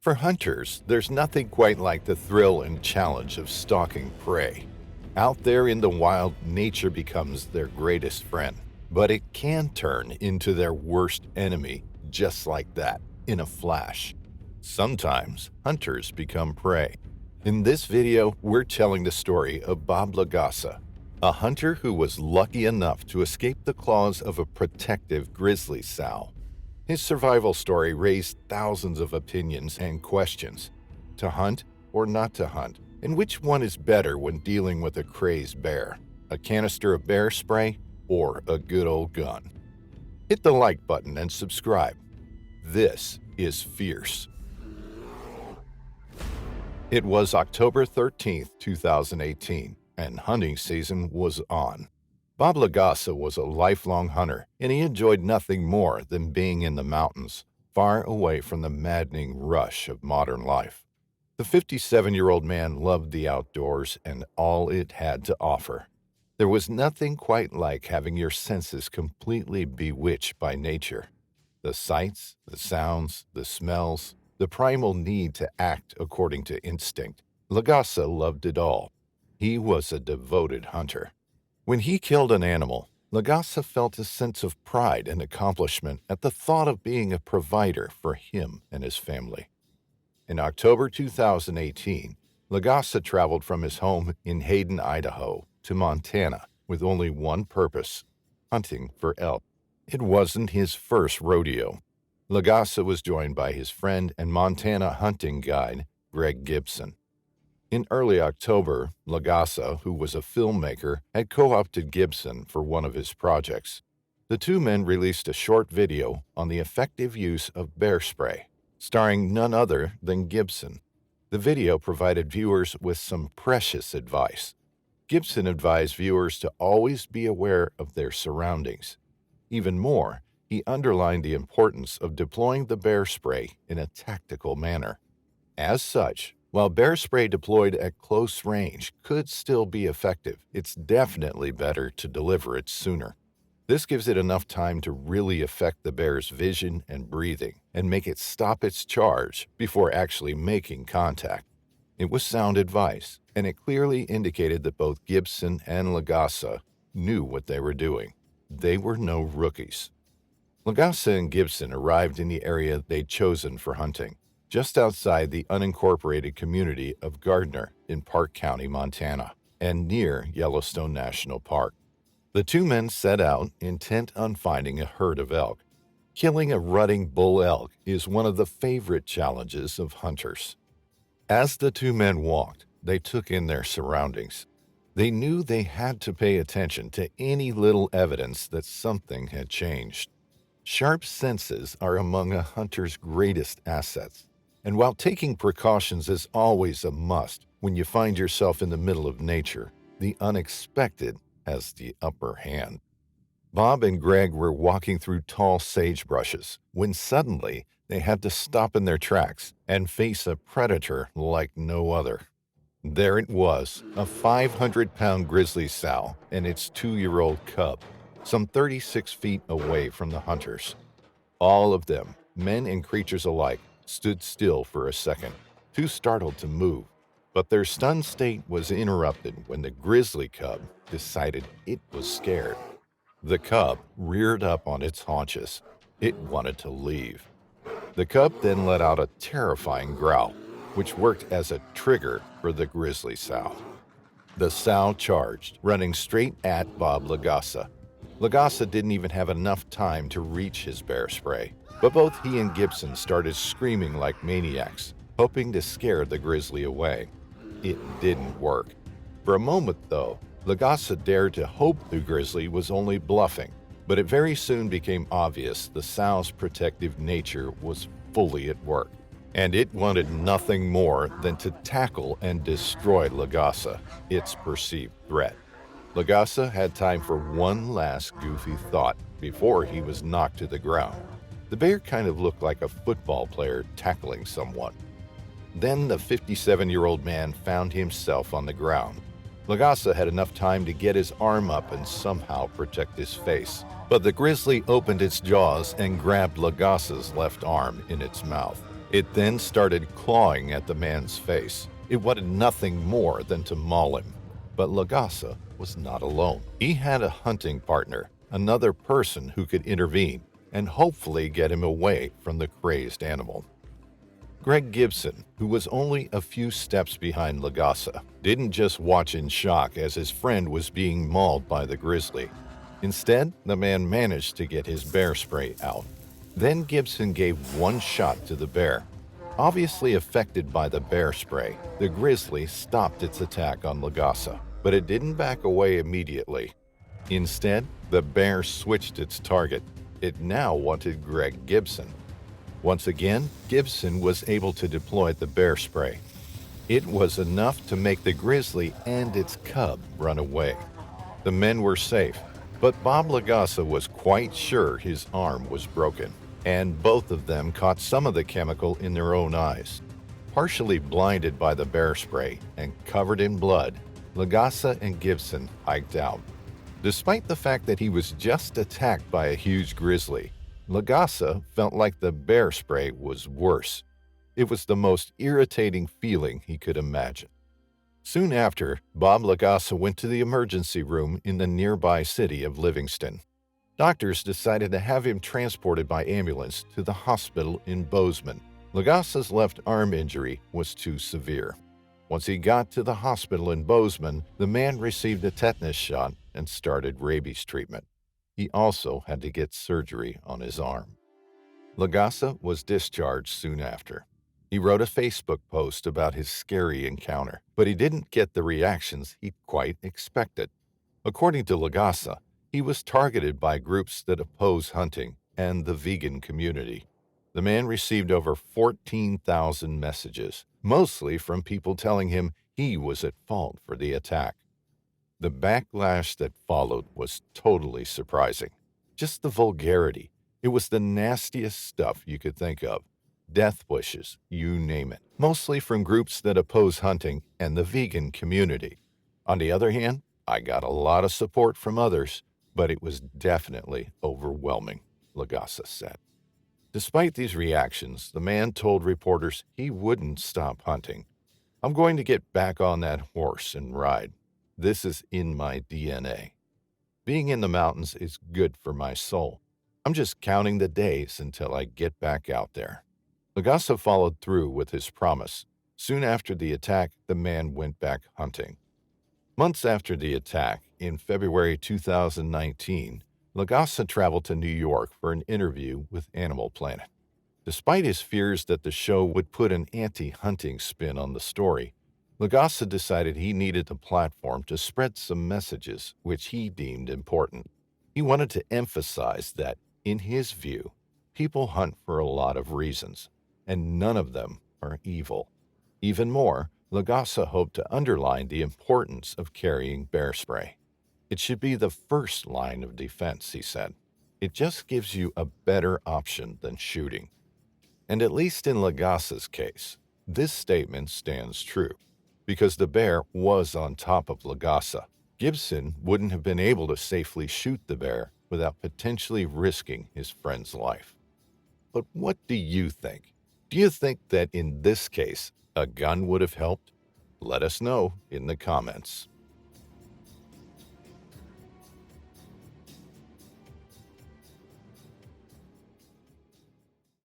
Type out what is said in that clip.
For hunters, there's nothing quite like the thrill and challenge of stalking prey. Out there in the wild, nature becomes their greatest friend, but it can turn into their worst enemy just like that, in a flash. Sometimes, hunters become prey. In this video, we're telling the story of Bob Legasa, a hunter who was lucky enough to escape the claws of a protective grizzly sow. His survival story raised thousands of opinions and questions. To hunt or not to hunt? And which one is better when dealing with a crazed bear? A canister of bear spray or a good old gun? Hit the like button and subscribe. This is Fierce. It was October 13th, 2018, and hunting season was on. Bob Legasa was a lifelong hunter, and he enjoyed nothing more than being in the mountains, far away from the maddening rush of modern life. The 57-year-old man loved the outdoors and all it had to offer. There was nothing quite like having your senses completely bewitched by nature. The sights, the sounds, the smells, the primal need to act according to instinct. Legasa loved it all. He was a devoted hunter. When he killed an animal, Legasa felt a sense of pride and accomplishment at the thought of being a provider for him and his family. In October 2018, Legasa traveled from his home in Hayden, Idaho, to Montana with only one purpose: hunting for elk. It wasn't his first rodeo. Legasa was joined by his friend and Montana hunting guide, Gibson. In early October, Legasa, who was a filmmaker, had co-opted Gibson for one of his projects. The two men released a short video on the effective use of bear spray, starring none other than Gibson. The video provided viewers with some precious advice. Gibson advised viewers to always be aware of their surroundings. Even more, he underlined the importance of deploying the bear spray in a tactical manner. As such, while bear spray deployed at close range could still be effective, it's definitely better to deliver it sooner. This gives it enough time to really affect the bear's vision and breathing and make it stop its charge before actually making contact. It was sound advice, and it clearly indicated that both Gibson and Legasa knew what they were doing. They were no rookies. Legasa and Gibson arrived in the area they'd chosen for hunting, just outside the unincorporated community of Gardner in Park County, Montana, and near Yellowstone National Park. The two men set out, intent on finding a herd of elk. Killing a rutting bull elk is one of the favorite challenges of hunters. As the two men walked, they took in their surroundings. They knew they had to pay attention to any little evidence that something had changed. Sharp senses are among a hunter's greatest assets. And while taking precautions is always a must when you find yourself in the middle of nature, the unexpected has the upper hand. Bob and Greg were walking through tall sagebrushes when suddenly they had to stop in their tracks and face a predator like no other. There it was, a 500-pound grizzly sow and its 2-year-old cub, some 36 feet away from the hunters. All of them, men and creatures alike, stood still for a second, too startled to move. But their stunned state was interrupted when the grizzly cub decided it was scared. The cub reared up on its haunches. It wanted to leave. The cub then let out a terrifying growl, which worked as a trigger for the grizzly sow. The sow charged, running straight at Bob Legasa. Legasa didn't even have enough time to reach his bear spray, but both he and Gibson started screaming like maniacs, hoping to scare the grizzly away. It didn't work. For a moment, though, Legasa dared to hope the grizzly was only bluffing, but it very soon became obvious the sow's protective nature was fully at work, and it wanted nothing more than to tackle and destroy Legasa, its perceived threat. Legasa had time for one last goofy thought before he was knocked to the ground. The bear kind of looked like a football player tackling someone. Then the 57-year-old man found himself on the ground. Legasa had enough time to get his arm up and somehow protect his face, but the grizzly opened its jaws and grabbed Legasa's left arm in its mouth. It then started clawing at the man's face. It wanted nothing more than to maul him. But Legasa was not alone. He had a hunting partner, another person who could intervene and hopefully get him away from the crazed animal. Greg Gibson, who was only a few steps behind Legasa, didn't just watch in shock as his friend was being mauled by the grizzly. Instead, the man managed to get his bear spray out. Then Gibson gave one shot to the bear. Obviously affected by the bear spray, the grizzly stopped its attack on Legasa, but it didn't back away immediately. Instead, the bear switched its target. It now wanted Greg Gibson. Once again, Gibson was able to deploy the bear spray. It was enough to make the grizzly and its cub run away. The men were safe, but Bob Legasa was quite sure his arm was broken, and both of them caught some of the chemical in their own eyes. Partially blinded by the bear spray and covered in blood, Legasa and Gibson hiked out. Despite the fact that he was just attacked by a huge grizzly, Legasa felt like the bear spray was worse. It was the most irritating feeling he could imagine. Soon after, Bob Legasa went to the emergency room in the nearby city of Livingston. Doctors decided to have him transported by ambulance to the hospital in Bozeman. Legasa's left arm injury was too severe. Once he got to the hospital in Bozeman, the man received a tetanus shot and started rabies treatment. He also had to get surgery on his arm. Legasa was discharged soon after. He wrote a Facebook post about his scary encounter, but he didn't get the reactions he quite expected. According to Legasa, he was targeted by groups that oppose hunting and the vegan community. The man received over 14,000 messages, mostly from people telling him he was at fault for the attack. The backlash that followed was totally surprising. Just the vulgarity. It was the nastiest stuff you could think of. Death wishes, you name it. Mostly from groups that oppose hunting and the vegan community. On the other hand, I got a lot of support from others, but it was definitely overwhelming, Legasa said. Despite these reactions, the man told reporters he wouldn't stop hunting. "I'm going to get back on that horse and ride. This is in my DNA. Being in the mountains is good for my soul. I'm just counting the days until I get back out there." Legasa followed through with his promise. Soon after the attack, the man went back hunting. Months after the attack, in February 2019, Legasa traveled to New York for an interview with Animal Planet. Despite his fears that the show would put an anti-hunting spin on the story, Legasa decided he needed a platform to spread some messages which he deemed important. He wanted to emphasize that, in his view, people hunt for a lot of reasons, and none of them are evil. Even more, Legasa hoped to underline the importance of carrying bear spray. It should be the first line of defense, he said. It just gives you a better option than shooting. And at least in Legasa's case, this statement stands true. Because the bear was on top of Legasa, Gibson wouldn't have been able to safely shoot the bear without potentially risking his friend's life. But what do you think? Do you think that in this case, a gun would have helped? Let us know in the comments.